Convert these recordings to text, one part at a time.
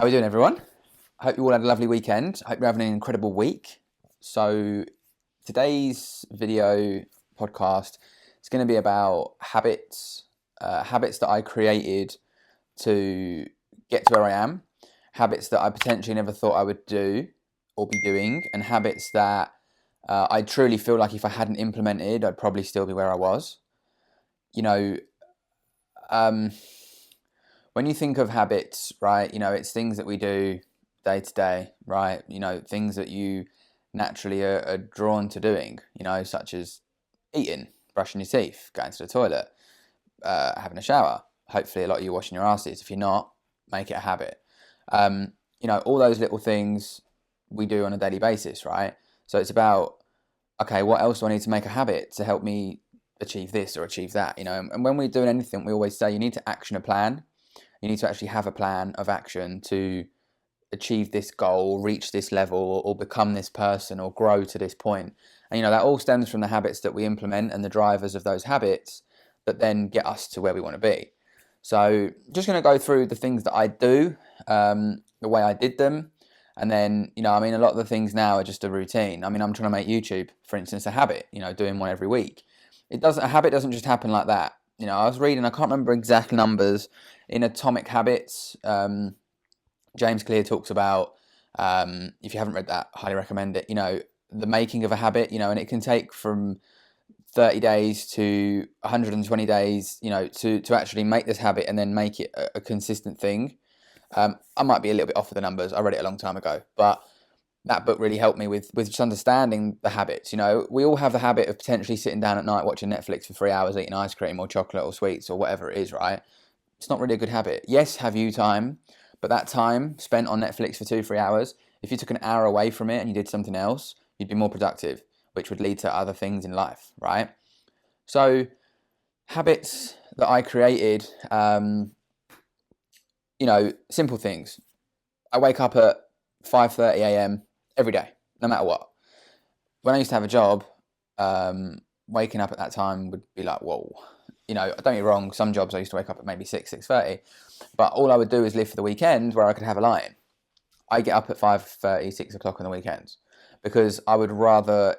How are we doing, everyone? I hope you all had a lovely weekend. I hope you're having an incredible week. So today's video podcast is going to be about habits, habits that I created to get to where I am, habits that I potentially never thought I would do or be doing, and habits that I truly feel like if I hadn't implemented, I'd probably still be where I was. You know, um, when you think of habits, right, it's things that we do day to day, right? Things that you naturally are drawn to doing, such as eating, brushing your teeth, going to the toilet, having a shower. Hopefully, a lot of you washing your asses. If you're not, make it a habit. All those little things we do on a daily basis, right? So it's about, okay, what else do I need to make a habit to help me achieve this or achieve that? And when we're doing anything, we always say you need to action a plan. You need to actually have a plan of action to achieve this goal, reach this level, or become this person, or grow to this point. And that all stems from the habits that we implement and the drivers of those habits that then get us to where we want to be. So just going to go through the things that I do, the way I did them. And then, a lot of the things now are just a routine. I'm trying to make YouTube, for instance, a habit, doing one every week. A habit doesn't just happen like that. I was reading, I can't remember exact numbers, in Atomic Habits. James Clear talks about, if you haven't read that, highly recommend it, the making of a habit, and it can take from 30 days to 120 days, to actually make this habit and then make it a consistent thing. I might be a little bit off with the numbers. I read it a long time ago, but that book really helped me with just understanding the habits. We all have the habit of potentially sitting down at night watching Netflix for 3 hours, eating ice cream or chocolate or sweets or whatever it is, right? It's not really a good habit. Yes, have you time, but that time spent on Netflix for 2-3 hours, if you took an hour away from it and you did something else, you'd be more productive, which would lead to other things in life, right? So habits that I created, simple things. I wake up at 5:30 a.m. every day, no matter what. When I used to have a job, waking up at that time would be like, whoa. Don't get me wrong, some jobs I used to wake up at maybe 6:30, but all I would do is live for the weekend where I could have a lie-in. I get up at 5:30, 6 o'clock on the weekends because I would rather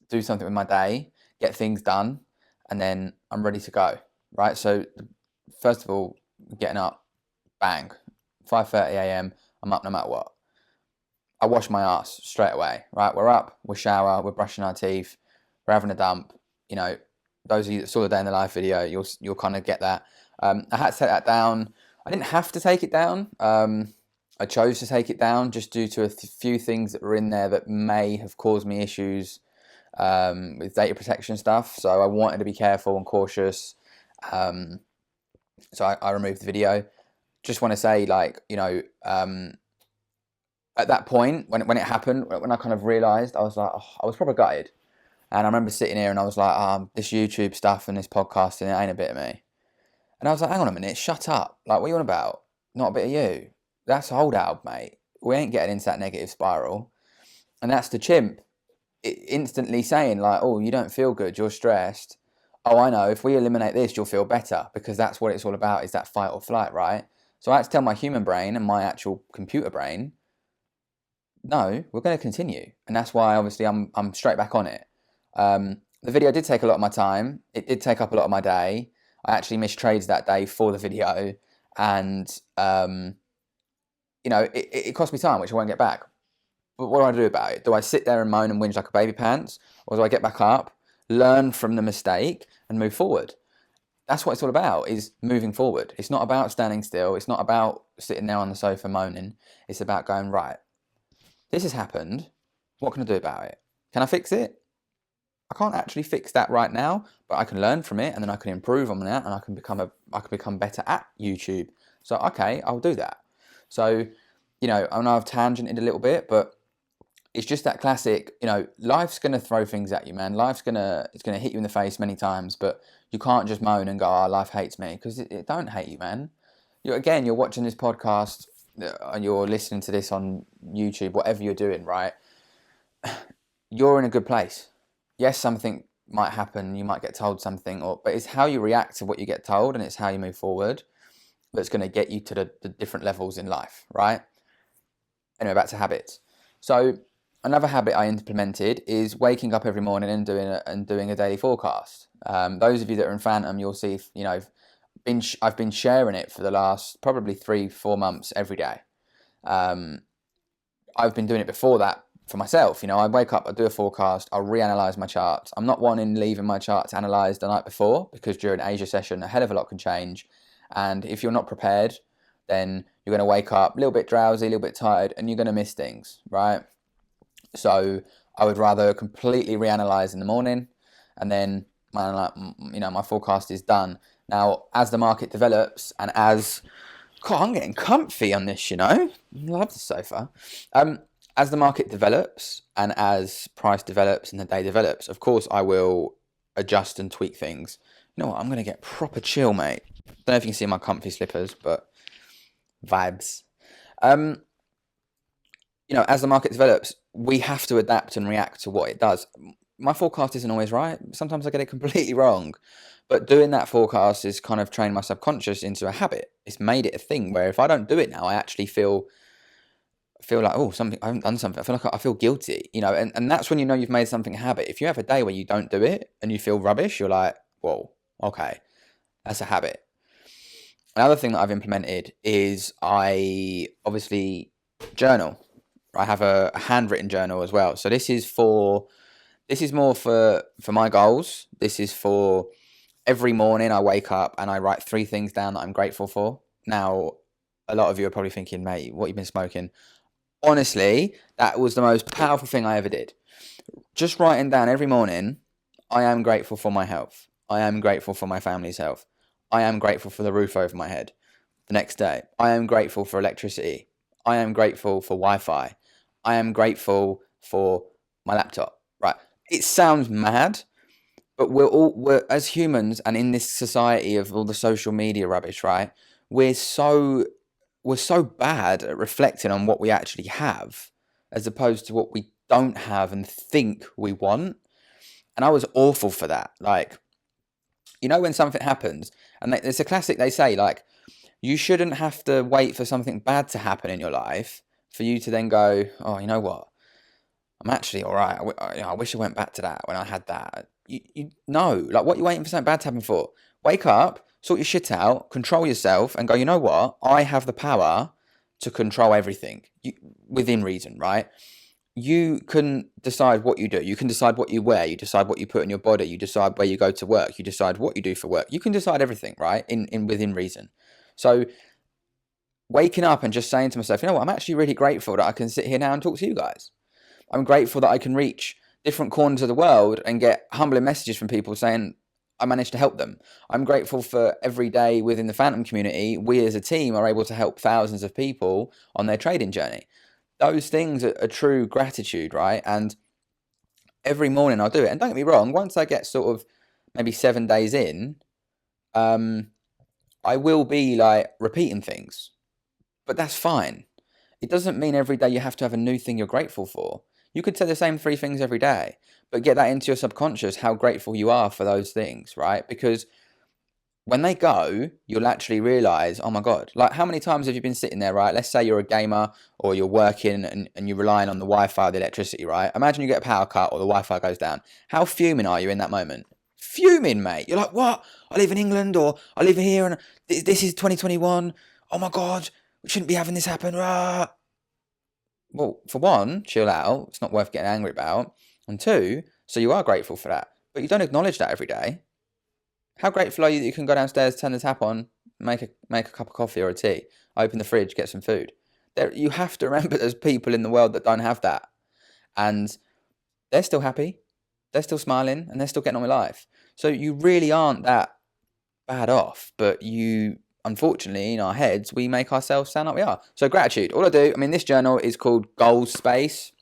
do something with my day, get things done, and then I'm ready to go, right? So first of all, getting up, bang, 5:30 a.m., I'm up no matter what. I wash my ass straight away, right? We're up, we shower, we're brushing our teeth, we're having a dump. Those of you that saw the day in the life video, you'll kind of get that. I had to take that down. I didn't have to take it down. I chose to take it down just due to a few things that were in there that may have caused me issues with data protection stuff. So I wanted to be careful and cautious. So I removed the video. Just want to say, at that point, when it happened, when I kind of realised, I was like, I was probably gutted. And I remember sitting here and I was like, this YouTube stuff and this podcasting, it ain't a bit of me. And I was like, hang on a minute, shut up. Like, what are you on about? Not a bit of you. That's hold out, mate. We ain't getting into that negative spiral. And that's the chimp instantly saying, like, oh, you don't feel good, you're stressed. Oh, I know, if we eliminate this, you'll feel better, because that's what it's all about, is that fight or flight, right? So I had to tell my human brain and my actual computer brain, no, we're going to continue. And that's why, obviously, I'm straight back on it. The video did take a lot of my time. It did take up a lot of my day. I actually missed trades that day for the video, and it cost me time, which I won't get back. But what do I do about it? Do I sit there and moan and whinge like a baby pants, or do I get back up, learn from the mistake, and move forward? That's what it's all about, is moving forward. It's not about standing still. It's not about sitting there on the sofa moaning. It's about going, right, this has happened. What can I do about it? Can I fix it? I can't actually fix that right now, but I can learn from it, and then I can improve on that, and I can become better at YouTube. So okay, I'll do that. So, I know I've tangented a little bit, but it's just that classic, life's gonna throw things at you, man. It's gonna hit you in the face many times, but you can't just moan and go, "Oh, life hates me," because it don't hate you, man. You're watching this podcast, and you're listening to this on YouTube, whatever you're doing, right? You're in a good place. Yes, something might happen, you might get told something, but it's how you react to what you get told, and it's how you move forward. that's going to get you to the different levels in life, right? Anyway, back to habits. So another habit I implemented is waking up every morning and doing a daily forecast. Those of you that are in Phantom, you'll see, I've been sharing it for the last probably 3-4 months every day. I've been doing it before that for myself. I wake up, I do a forecast, I'll reanalyze my charts. I'm not wanting leaving my charts analyzed the night before, because during Asia session, a hell of a lot can change. And if you're not prepared, then you're going to wake up a little bit drowsy, a little bit tired, and you're going to miss things, right? So I would rather completely reanalyze in the morning, and then my forecast is done. Now, as the market develops, and God, I'm getting comfy on this, I love the sofa. As the market develops and as price develops and the day develops, of course, I will adjust and tweak things. You know what? I'm going to get proper chill, mate. Don't know if you can see my comfy slippers, but vibes. As the market develops, we have to adapt and react to what it does. My forecast isn't always right. Sometimes I get it completely wrong. But doing that forecast is kind of trained my subconscious into a habit. It's made it a thing where if I don't do it now, I actually feel like, I haven't done something. I feel guilty, and that's when you've made something a habit. If you have a day where you don't do it and you feel rubbish, you're like, whoa, okay, that's a habit. Another thing that I've implemented is I obviously journal. I have a handwritten journal as well. So this is more for my goals. This is for every morning I wake up and I write 3 things down that I'm grateful for. Now, a lot of you are probably thinking, mate, what you been smoking? Honestly, that was the most powerful thing I ever did. Just writing down every morning, I am grateful for my health. I am grateful for my family's health. I am grateful for the roof over my head. The next day, I am grateful for electricity. I am grateful for Wi-Fi. I am grateful for my laptop. Right? It sounds mad, but we're as humans, and in this society of all the social media rubbish, right? We're so bad at reflecting on what we actually have, as opposed to what we don't have and think we want. And I was awful for that. Like, when something happens, and it's a classic, they say, like, you shouldn't have to wait for something bad to happen in your life for you to then go, oh, you know what? I'm actually all right. I wish I went back to that when I had that. No, like, what are you waiting for something bad to happen for? Wake up, sort your shit out, control yourself, and go, you know what? I have the power to control everything within reason, right? You can decide what you do. You can decide what you wear. You decide what you put in your body. You decide where you go to work. You decide what you do for work. You can decide everything, right? In within reason. So waking up and just saying to myself, you know what? I'm actually really grateful that I can sit here now and talk to you guys. I'm grateful that I can reach different corners of the world and get humbling messages from people saying I managed to help them. I'm grateful for every day within the Phantom community, we as a team are able to help thousands of people on their trading journey. Those things are true gratitude, right? And every morning I'll do it. And don't get me wrong, once I get sort of maybe 7 days in, I will be like repeating things, but that's fine. It doesn't mean every day you have to have a new thing you're grateful for. You could say the same 3 things every day, but get that into your subconscious, how grateful you are for those things, right? Because when they go, you'll actually realize, oh my God, like how many times have you been sitting there, right? Let's say you're a gamer or you're working and you're relying on the Wi-Fi or the electricity, right? Imagine you get a power cut or the Wi-Fi goes down. How fuming are you in that moment? Fuming, mate. You're like, what? I live in England or I live here and this is 2021. Oh my God, we shouldn't be having this happen. Rah. Well, for one, chill out. It's not worth getting angry about. And 2, so you are grateful for that. But you don't acknowledge that every day. How grateful are you that you can go downstairs, turn the tap on, make a cup of coffee or a tea, open the fridge, get some food? You have to remember there's people in the world that don't have that. And they're still happy. They're still smiling and they're still getting on with life. So you really aren't that bad off. But unfortunately, in our heads, we make ourselves sound like we are. So gratitude. All I do, this journal is called Goals Space.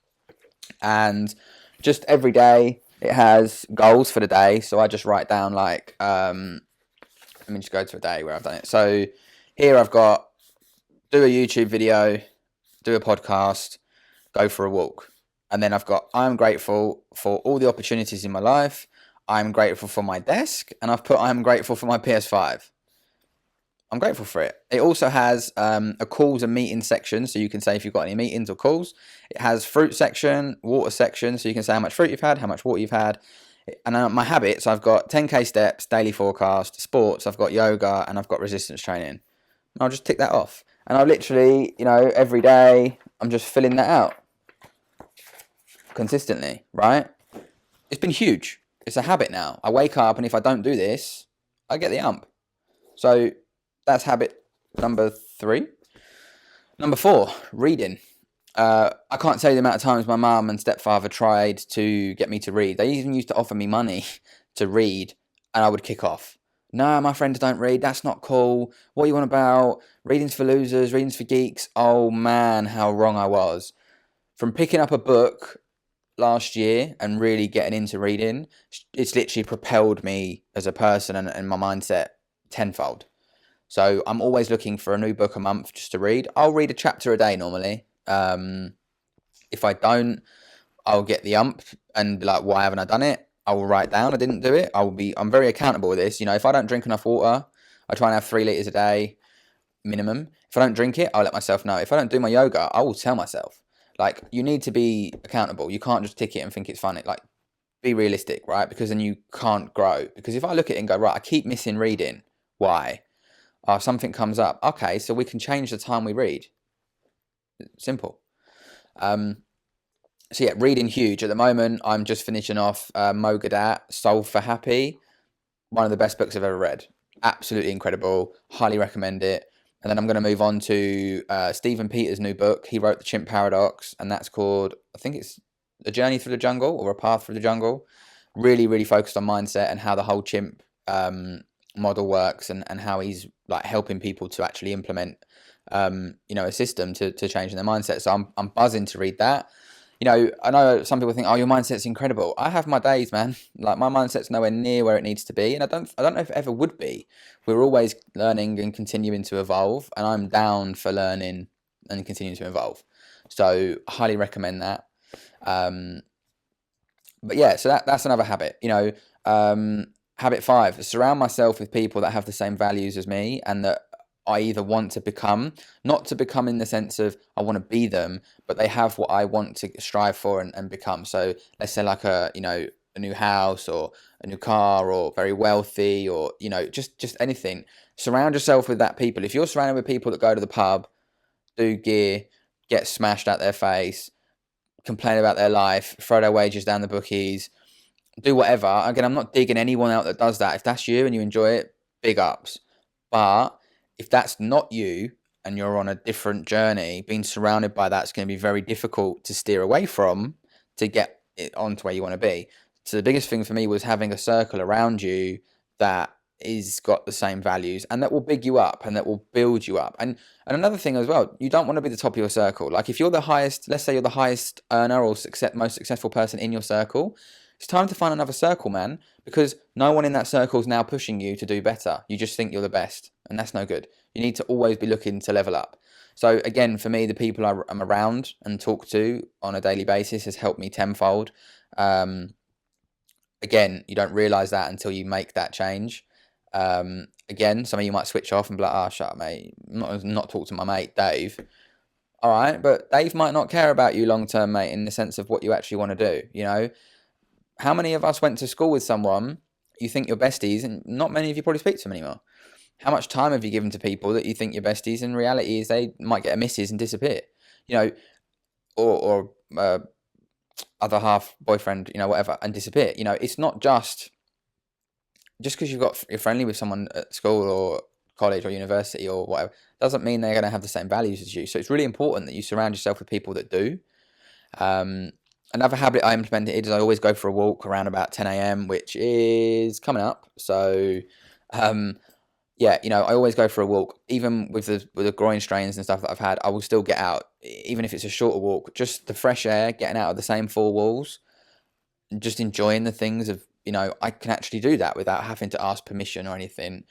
And just every day, it has goals for the day. So I just write down like, let me just go to a day where I've done it. So here I've got do a YouTube video, do a podcast, go for a walk. And then I've got, I'm grateful for all the opportunities in my life. I'm grateful for my desk. And I've put, I'm grateful for my PS5. I'm grateful for it. It also has a calls and meetings section, so you can say if you've got any meetings or calls. It has fruit section, water section, so you can say how much fruit you've had, how much water you've had. And my habits, I've got 10k steps, daily forecast, sports, I've got yoga, and I've got resistance training. I'll just tick that off. And I literally, every day, I'm just filling that out consistently, right? It's been huge. It's a habit now. I wake up, and if I don't do this, I get the ump. So that's habit number 3. Number 4, reading. I can't tell you the amount of times my mum and stepfather tried to get me to read. They even used to offer me money to read, and I would kick off. No, my friends don't read. That's not cool. What are you on about? Reading's for losers. Reading's for geeks. Oh man, how wrong I was. From picking up a book last year and really getting into reading, it's literally propelled me as a person and my mindset tenfold. So I'm always looking for a new book a month just to read. I'll read a chapter a day normally. If I don't, I'll get the ump and be like, why haven't I done it? I will write down I didn't do it. I'm very accountable with this. If I don't drink enough water, I try and have 3 liters a day minimum. If I don't drink it, I'll let myself know. If I don't do my yoga, I will tell myself. Like, you need to be accountable. You can't just tick it and think it's funny. Like, be realistic, right? Because then you can't grow. Because if I look at it and go, right, I keep missing reading. Why? Something comes up. Okay, so we can change the time we read. Simple. So yeah, reading huge. At the moment, I'm just finishing off Mo Gawdat, Solve for Happy. One of the best books I've ever read. Absolutely incredible. Highly recommend it. And then I'm going to move on to Stephen Peters' new book. He wrote The Chimp Paradox, and that's called, I think it's A Journey Through the Jungle or A Path Through the Jungle. Really, really focused on mindset and how the whole chimp model works, and how he's like helping people to actually implement a system to changing their mindset. So I'm buzzing to read that. I know some people think, oh, your mindset's incredible. I have my days, man. Like, my mindset's nowhere near where it needs to be, and I don't know if it ever would be. We're always learning and continuing to evolve, and I'm down for learning and continuing to evolve. So I highly recommend that. But yeah, so that's another habit. Habit 5: surround myself with people that have the same values as me, and that I either want to become, not to become in the sense of I want to be them, but they have what I want to strive for and become. So let's say like a new house or a new car, or very wealthy, or just anything. Surround yourself with that people. If you're surrounded with people that go to the pub, do gear, get smashed out their face, complain about their life, throw their wages down the bookies, do whatever. Again, I'm not digging anyone out that does that. If that's you and you enjoy it, big ups. But if that's not you and you're on a different journey, being surrounded by that's going to be very difficult to steer away from to get it onto where you want to be. So the biggest thing for me was having a circle around you that is got the same values and that will big you up and that will build you up. And another thing as well, you don't want to be the top of your circle. Like, if you're the highest, let's say you're the highest earner or most successful person in your circle, it's time to find another circle, man, because no one in that circle is now pushing you to do better. You just think you're the best, and that's no good. You need to always be looking to level up. So again, for me, the people I'm around and talk to on a daily basis has helped me tenfold. Again, you don't realize that until you make that change. Again, some of you might switch off and be like, oh, shut up, mate. Not talk to my mate, Dave. All right, but Dave might not care about you long-term, mate, in the sense of what you actually want to do, How many of us went to school with someone you think you're besties, and not many of you probably speak to them anymore? How much time have you given to people that you think you're besties, and reality is they might get a missus and disappear, or other half boyfriend, whatever, and disappear. It's not just because you're friendly with someone at school or college or university or whatever, doesn't mean they're going to have the same values as you. So it's really important that you surround yourself with people that do. Another habit I implemented is I always go for a walk around about 10 a.m., which is coming up. So, I always go for a walk. Even with the groin strains and stuff that I've had, I will still get out, even if it's a shorter walk. Just the fresh air, getting out of the same four walls, and just enjoying the things of, I can actually do that without having to ask permission or anything.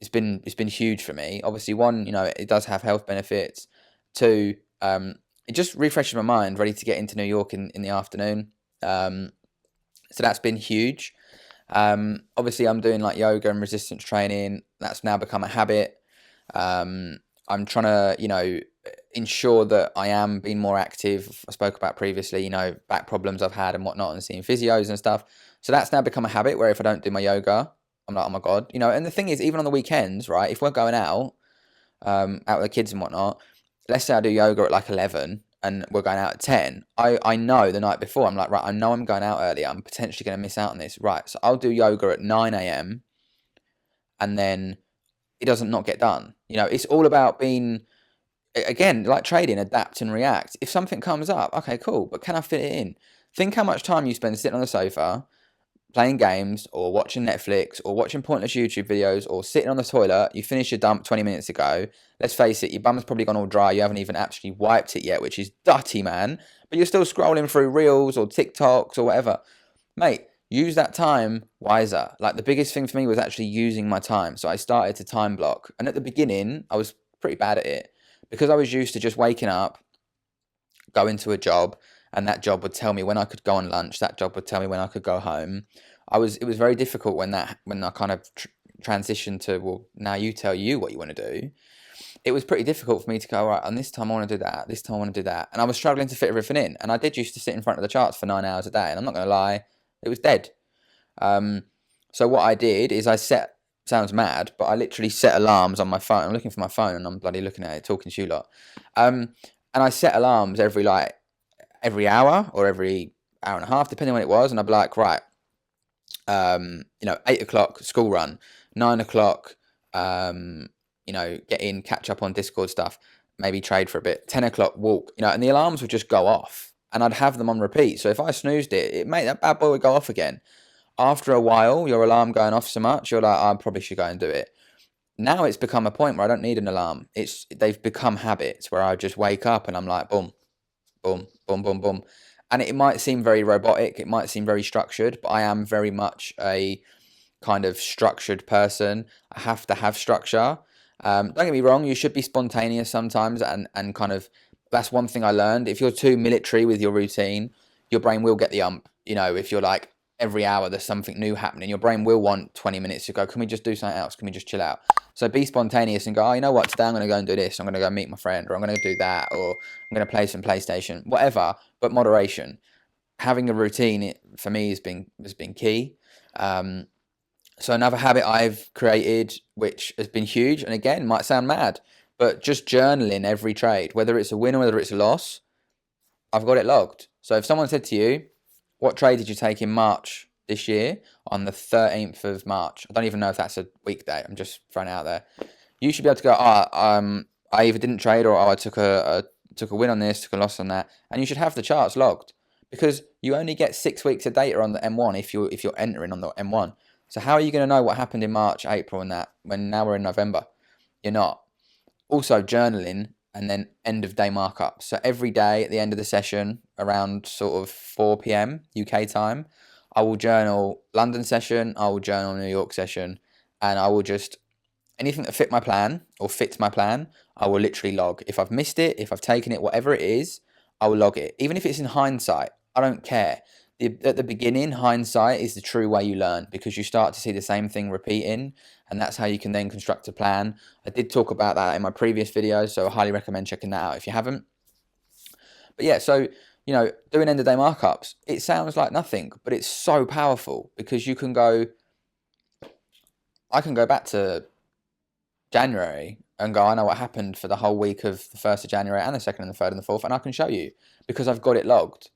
It's been huge for me. Obviously, one, it does have health benefits. Two, it just refreshes my mind, ready to get into New York in the afternoon. So that's been huge. Obviously, I'm doing like yoga and resistance training. That's now become a habit. I'm trying to, ensure that I am being more active. I spoke about previously, back problems I've had and whatnot, and seeing physios and stuff. So that's now become a habit where if I don't do my yoga, I'm like, oh my God, and the thing is, even on the weekends, right? If we're going out with the kids and whatnot, let's say I do yoga at like 11 and we're going out at 10. I know the night before, I'm like, right, I know I'm going out early. I'm potentially going to miss out on this. Right. So I'll do yoga at 9 a.m. and then it doesn't not get done. It's all about being, again, like trading, adapt and react. If something comes up, okay, cool, but can I fit it in? Think how much time you spend sitting on the sofa playing games or watching Netflix or watching pointless YouTube videos or sitting on the toilet. You finished your dump 20 minutes ago. Let's face it, your bum's probably gone all dry. You haven't even actually wiped it yet, which is dirty, man. But you're still scrolling through Reels or TikToks or whatever. Mate, use that time wiser. Like, the biggest thing for me was actually using my time. So I started to time block. And at the beginning, I was pretty bad at it because I was used to just waking up, going to a job, and that job would tell me when I could go on lunch. That job would tell me when I could go home. It was very difficult when I kind of transitioned to, well, now you tell you what you want to do. It was pretty difficult for me to go, right, and this time I want to do that, this time I want to do that. And I was struggling to fit everything in. And I did used to sit in front of the charts for 9 hours a day. And I'm not going to lie, it was dead. So what I did is sounds mad, but I literally set alarms on my phone. I'm looking for my phone and I'm bloody looking at it, talking to you lot. And I set alarms every hour or every hour and a half, depending on when it was. And I'd be like, right, 8 o'clock school run, 9 o'clock, get in, catch up on Discord stuff, maybe trade for a bit, 10 o'clock walk, and the alarms would just go off and I'd have them on repeat. So if I snoozed that bad boy would go off again. After a while, your alarm going off so much, you're like, I probably should go and do it. Now it's become a point where I don't need an alarm. They've become habits where I just wake up and I'm like, boom, boom, boom, boom, boom. And it might seem very robotic. It might seem very structured, but I am very much a kind of structured person. I have to have structure. Don't get me wrong. You should be spontaneous sometimes. And kind of, that's one thing I learned. If you're too military with your routine, your brain will get the ump. If you're like, every hour there's something new happening, your brain will want 20 minutes to go, can we just do something else? Can we just chill out? So be spontaneous and go, oh, you know what, today I'm going to go and do this. I'm going to go meet my friend, or I'm going to do that, or I'm going to play some PlayStation, whatever, but moderation. Having a routine for me has been key. So another habit I've created, which has been huge, and again, might sound mad, but just journaling every trade, whether it's a win or whether it's a loss, I've got it logged. So if someone said to you, what trade did you take in March this year on the 13th of March? I don't even know if that's a weekday. I'm just throwing it out there. You should be able to go, I either didn't trade or I took a win on this, took a loss on that. And you should have the charts logged because you only get 6 weeks of data on the M1 if you're entering on the M1. So how are you going to know what happened in March, April and that when now we're in November? You're not. Also, journaling and then end of day markups. So every day at the end of the session, around sort of 4 p.m. UK time, I will journal London session, I will journal New York session, and I will just, anything that fits my plan, I will literally log. If I've missed it, if I've taken it, whatever it is, I will log it. Even if it's in hindsight, I don't care. At the beginning, hindsight is the true way you learn because you start to see the same thing repeating, and that's how you can then construct a plan. I did talk about that in my previous video, so I highly recommend checking that out if you haven't. But yeah, so, doing end of day markups, it sounds like nothing, but it's so powerful because I can go back to January and go, I know what happened for the whole week of the 1st of January and the 2nd and the 3rd and the 4th, and I can show you because I've got it logged.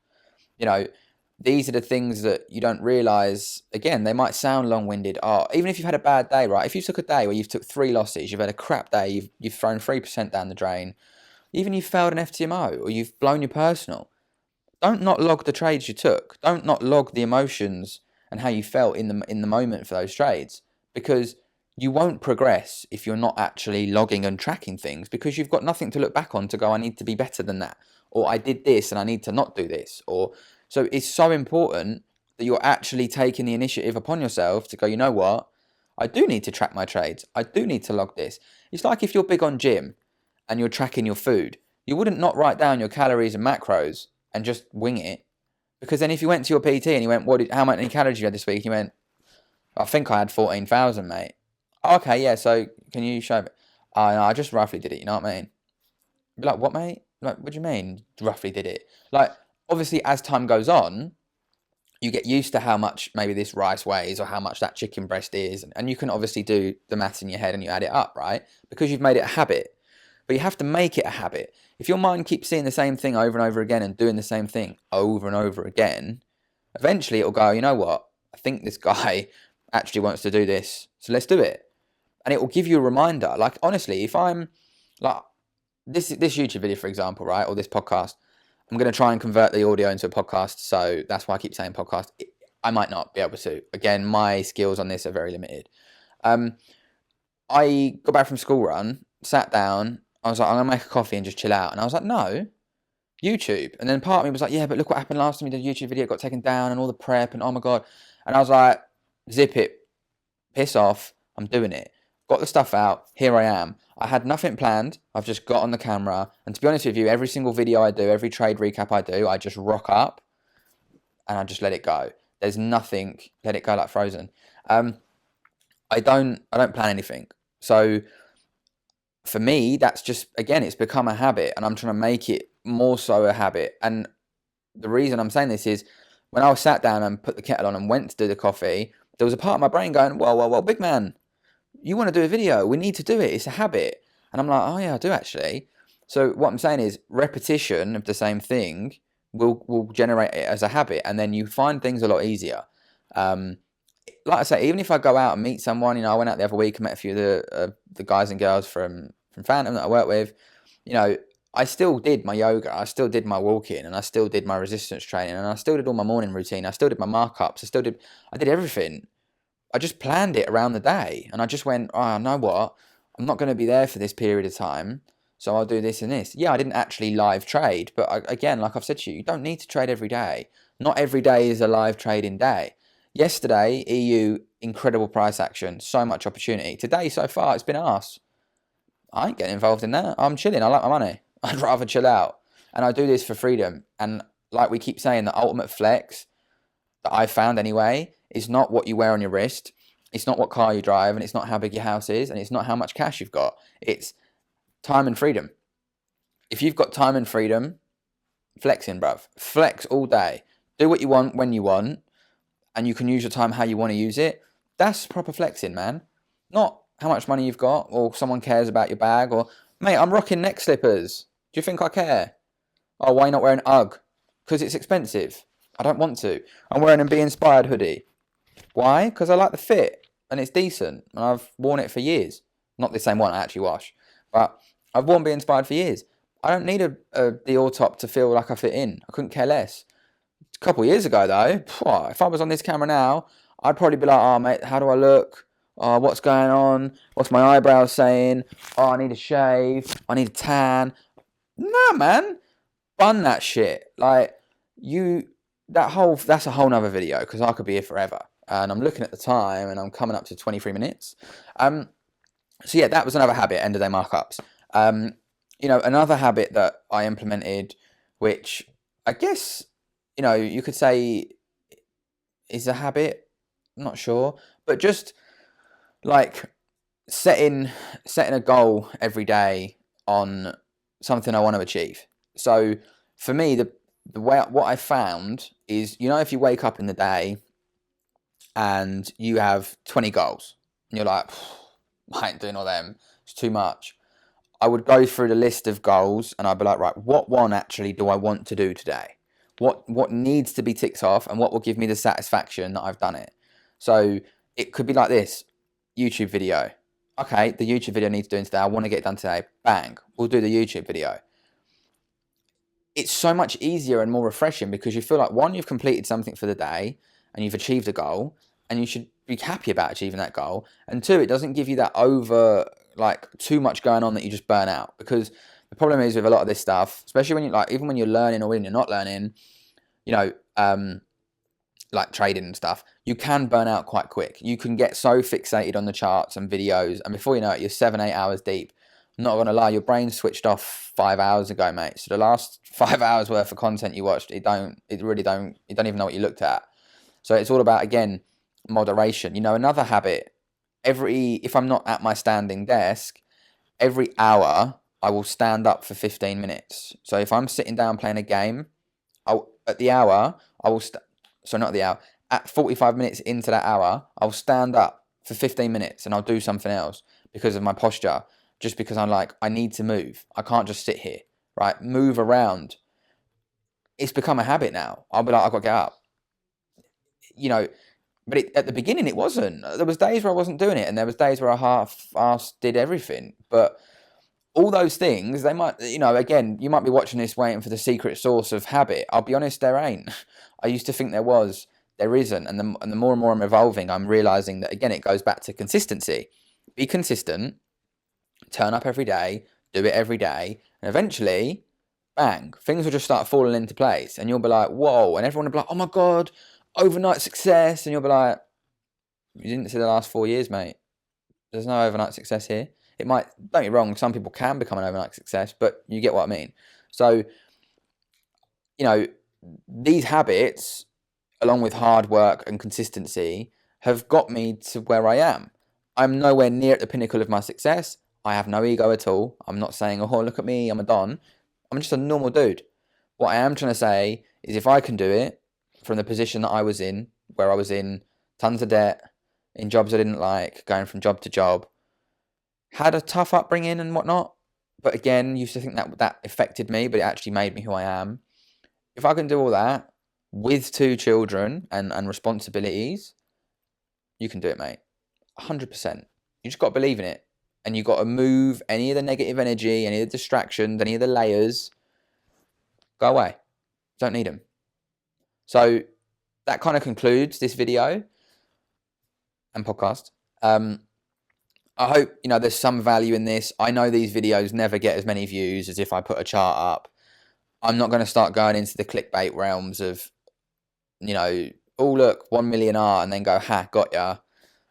These are the things that you don't realize. Again, they might sound long-winded. Even if you've had a bad day, right? If you took a day where you've took 3 losses, you've had a crap day, you've thrown 3% down the drain, even you've failed an FTMO or you've blown your personal, don't not log the trades you took. Don't not log the emotions and how you felt in the moment for those trades, because you won't progress if you're not actually logging and tracking things, because you've got nothing to look back on to go, I need to be better than that, or I did this and I need to not do this, So it's so important that you're actually taking the initiative upon yourself to go, you know what? I do need to track my trades. I do need to log this. It's like if you're big on gym and you're tracking your food, you wouldn't not write down your calories and macros and just wing it. Because then if you went to your PT and you went, how many calories you had this week? You went, I think I had 14,000, mate. Okay, yeah, so can you show me? No, I just roughly did it, you know what I mean? Be like, what, mate? Like, what do you mean, roughly did it? Like, obviously, as time goes on, you get used to how much maybe this rice weighs or how much that chicken breast is. And you can obviously do the maths in your head and you add it up, right? Because you've made it a habit. But you have to make it a habit. If your mind keeps seeing the same thing over and over again and doing the same thing over and over again, eventually it'll go, you know what? I think this guy actually wants to do this. So let's do it. And it will give you a reminder. Like, honestly, if I'm like this YouTube video, for example, right? Or this podcast, I'm going to try and convert the audio into a podcast. So that's why I keep saying podcast. I might not be able to. Again, my skills on this are very limited. I got back from school run, sat down. I was like, I'm going to make a coffee and just chill out. And I was like, no, YouTube. And then part of me was like, yeah, but look what happened last time you did a YouTube video. It got taken down and all the prep and oh my God. And I was like, zip it, piss off. I'm doing it. Got the stuff out. Here I am. I had nothing planned. I've just got on the camera. And to be honest with you, every single video I do, every trade recap I do, I just rock up and I just let it go. There's nothing, let it go like Frozen. I don't plan anything. So for me, that's just, again, it's become a habit and I'm trying to make it more so a habit. And the reason I'm saying this is when I was sat down and put the kettle on and went to do the coffee, there was a part of my brain going, well, big man, you want to do a video, we need to do it, it's a habit. And I'm like, oh yeah, I do actually. So what I'm saying is repetition of the same thing will generate it as a habit, and then you find things a lot easier. Like I say, even if I go out and meet someone, I went out the other week and met a few of the guys and girls from Phantom that I work with, I still did my yoga, I still did my walking, and I still did my resistance training, and I still did all my morning routine, I still did my markups, I did everything. I just planned it around the day, and I just went, oh, you know what? I'm not going to be there for this period of time, so I'll do this and this. Yeah, I didn't actually live trade, but again, like I've said to you, you don't need to trade every day. Not every day is a live trading day. Yesterday, EU, incredible price action, so much opportunity. Today, so far, it's been arse. I ain't getting involved in that. I'm chilling. I like my money. I'd rather chill out. And I do this for freedom. And like we keep saying, the ultimate flex that I found anyway is not what you wear on your wrist. It's not what car you drive, and it's not how big your house is, and it's not how much cash you've got. It's time and freedom. If you've got time and freedom, flexing, bruv. Flex all day. Do what you want when you want, and you can use your time how you want to use it. That's proper flexing, man. Not how much money you've got, or someone cares about your bag, or, mate, I'm rocking neck slippers. Do you think I care? Oh, why are you not wearing UGG? Because it's expensive. I don't want to. I'm wearing a Be Inspired hoodie. Why? Because I like the fit and it's decent and I've worn it for years. Not the same one I actually wash, but I've worn Be Inspired for years. I don't need a Dior top to feel like I fit in. I couldn't care less. A couple of years ago though, if I was on this camera now, I'd probably be like, oh mate, how do I look? Oh, what's going on? What's my eyebrows saying? Oh, I need a shave. I need a tan. Nah, man. Bun that shit. Like, that's a whole nother video because I could be here forever. And I'm looking at the time and I'm coming up to 23 minutes. So yeah, that was another habit, end of day markups. Another habit that I implemented, which I guess, you could say is a habit, I'm not sure, but just like setting a goal every day on something I want to achieve. So for me, the way what I found is, if you wake up in the day and you have 20 goals and you're like, I ain't doing all them, it's too much. I would go through the list of goals and I'd be like, right, what one actually do I want to do today? What needs to be ticked off and what will give me the satisfaction that I've done it? So it could be like this, YouTube video. Okay, the YouTube video needs doing today. I want to get it done today. Bang, we'll do the YouTube video. It's so much easier and more refreshing because you feel like, one, you've completed something for the day and you've achieved a goal and you should be happy about achieving that goal. And two, it doesn't give you that too much going on that you just burn out. Because the problem is with a lot of this stuff, especially when even when you're learning or when you're not learning, like trading and stuff, you can burn out quite quick. You can get so fixated on the charts and videos, and before you know it, you're 7-8 hours deep. I'm not going to lie, your brain switched off 5 hours ago, mate. So the last 5 hours worth of content you watched, you don't even know what you looked at. So it's all about, again, moderation. Another habit, if I'm not at my standing desk, every hour I will stand up for 15 minutes. So if I'm sitting down playing a game, at the hour, I will, not the hour, at 45 minutes into that hour, I'll stand up for 15 minutes and I'll do something else because of my posture. Just because I'm like, I need to move. I can't just sit here, right? Move around. It's become a habit now. I'll be like, I've got to get up. But at the beginning it wasn't. There was days where I wasn't doing it, and there was days where I half-assed did everything. But all those things, they might, again, you might be watching this waiting for the secret source of habit. I'll be honest, there ain't. I used to think there was. There isn't. And the more and more I'm evolving, I'm realizing that, again, it goes back to consistency. Be consistent. Turn up every day. Do it every day. And eventually, bang, things will just start falling into place. And you'll be like, whoa. And everyone will be like, oh my God, overnight success. And you'll be like, you didn't see the last 4 years, mate. There's no overnight success here. It might, don't get me wrong, some people can become an overnight success, but you get what I mean. So, these habits, along with hard work and consistency, have got me to where I am. I'm nowhere near at the pinnacle of my success. I have no ego at all. I'm not saying, oh, look at me, I'm a don. I'm just a normal dude. What I am trying to say is if I can do it from the position that I was in, where I was in tons of debt, in jobs I didn't like, going from job to job, had a tough upbringing and whatnot, but again, used to think that affected me, but it actually made me who I am. If I can do all that with 2 children and responsibilities, you can do it, mate. 100%. You just got to believe in it. And you got to move any of the negative energy, any of the distractions, any of the layers. Go away. Don't need them. So that kind of concludes this video and podcast. I hope, there's some value in this. I know these videos never get as many views as if I put a chart up. I'm not going to start going into the clickbait realms of, oh, look, 1 million R and then go, ha, got ya.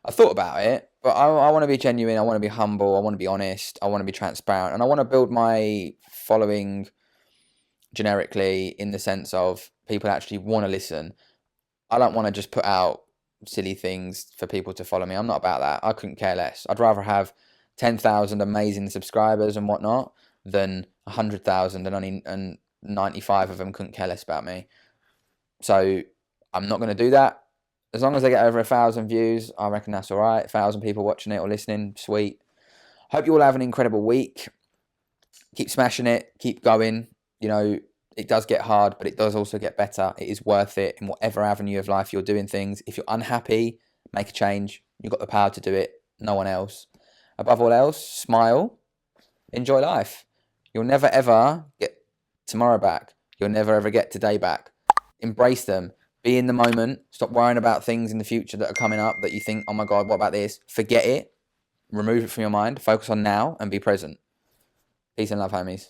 I thought about it, but I want to be genuine. I want to be humble. I want to be honest. I want to be transparent. And I want to build my following generically in the sense of people actually want to listen. I don't want to just put out silly things for people to follow me. I'm not about that. I couldn't care less. I'd rather have 10,000 amazing subscribers and whatnot than 100,000 and 95 of them couldn't care less about me. So I'm not going to do that. As long as I get over 1,000 views, I reckon that's all right. 1,000 people watching it or listening, sweet. Hope you all have an incredible week. Keep smashing it. Keep going. It does get hard, but it does also get better. It is worth it in whatever avenue of life you're doing things. If you're unhappy, make a change. You've got the power to do it. No one else. Above all else, smile. Enjoy life. You'll never, ever get tomorrow back. You'll never, ever get today back. Embrace them. Be in the moment. Stop worrying about things in the future that are coming up that you think, oh my God, what about this? Forget it. Remove it from your mind. Focus on now and be present. Peace and love, homies.